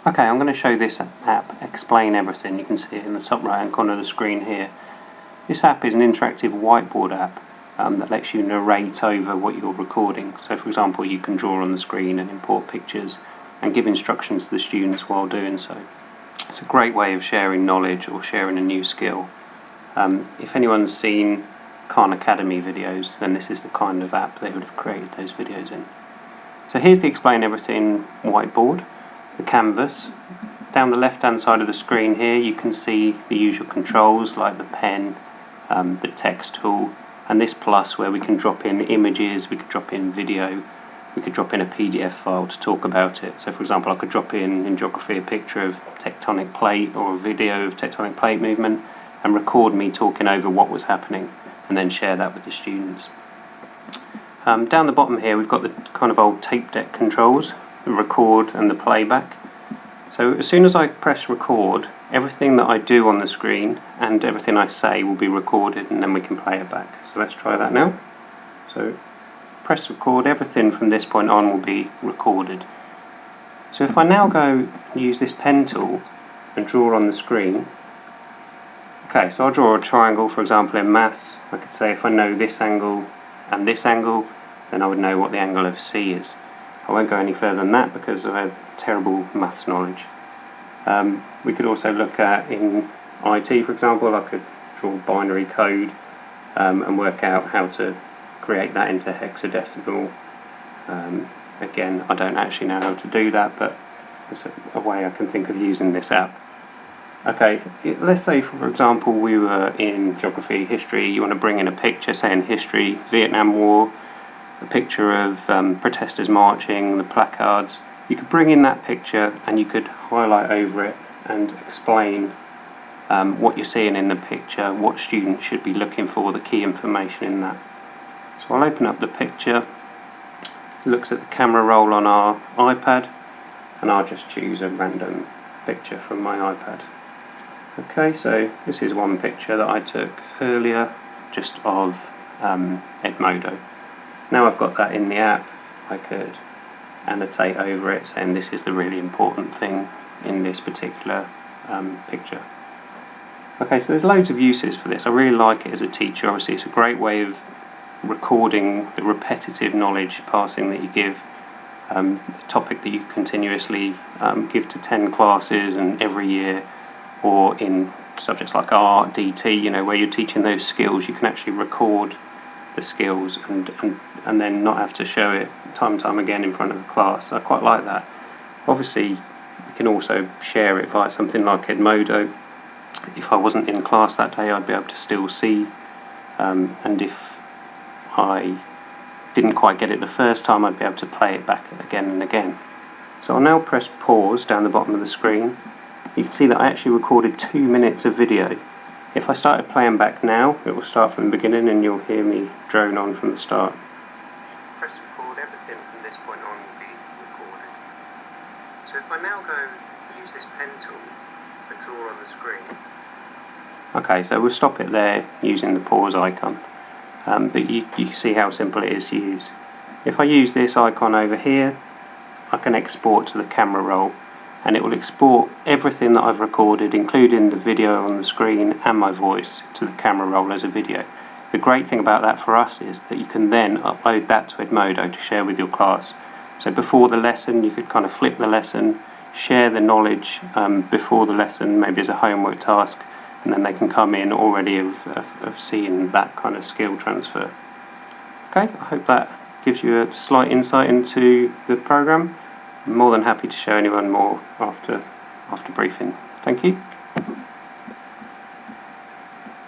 Okay, I'm going to show this app, Explain Everything. You can see it in the top right hand corner of the screen here. This app is an interactive whiteboard app that lets you narrate over what you're recording. So for example, you can draw on the screen and import pictures and give instructions to the students while doing so. It's a great way of sharing knowledge or sharing a new skill. If anyone's seen Khan Academy videos, then this is the kind of app they would have created those videos in. So here's the Explain Everything whiteboard, the canvas. Down the left hand side of the screen here you can see the usual controls like the pen, the text tool, and this plus where we can drop in images, we could drop in video, we could drop in a PDF file to talk about it. So for example, I could drop in geography a picture of tectonic plate or a video of tectonic plate movement and record me talking over what was happening and then share that with the students. Down the bottom here we've got the kind of old tape deck controls, the record and the playback. So as soon as I press record, everything that I do on the screen and everything I say will be recorded and then we can play it back. So let's try that now. So press record, everything from this point on will be recorded. So if I now go and use this pen tool and draw on the screen, okay, so I'll draw a triangle for example in maths. I could say if I know this angle and this angle, then I would know what the angle of C is. I won't go any further than that because I have terrible maths knowledge. We could also look at in IT, for example, I could draw binary code and work out how to create that into hexadecimal. Again, I don't actually know how to do that, but it's a way I can think of using this app. Okay, let's say for example we were in geography, history, you want to bring in a picture, say in history, Vietnam War, a picture of protesters marching, the placards. You could bring in that picture and you could highlight over it and explain what you're seeing in the picture, what students should be looking for, the key information in that. So I'll open up the picture, it looks at the camera roll on our iPad, and I'll just choose a random picture from my iPad. Okay, so this is one picture that I took earlier just of Edmodo. Now I've got that in the app, I could annotate over it saying this is the really important thing in this particular picture. Okay, so there's loads of uses for this. I really like it as a teacher. Obviously it's a great way of recording the repetitive knowledge passing that you give, the topic that you continuously give to 10 classes and every year, or in subjects like art, DT, you know, where you're teaching those skills, you can actually record the skills and then not have to show it time and time again in front of the class. I quite like that. Obviously you can also share it via something like Edmodo. If I wasn't in class that day I'd be able to still see, and if I didn't quite get it the first time I'd be able to play it back again and again. So I'll now press pause down the bottom of the screen. You can see that I actually recorded 2 minutes of video. If I started playing back now, it will start from the beginning and you'll hear me drone on from the start. Press record, everything from this point on will be recorded. So if I now go use this pen tool and draw on the screen. Okay, so we'll stop it there using the pause icon. But you can see how simple it is to use. If I use this icon over here, I can export to the camera roll, and it will export everything that I've recorded, including the video on the screen and my voice, to the camera roll as a video. The great thing about that for us is that you can then upload that to Edmodo to share with your class. So before the lesson you could kind of flip the lesson, share the knowledge before the lesson, maybe as a homework task, and then they can come in already of seeing that kind of skill transfer. Okay, I hope that gives you a slight insight into the program. I'm more than happy to show anyone more after briefing. Thank you.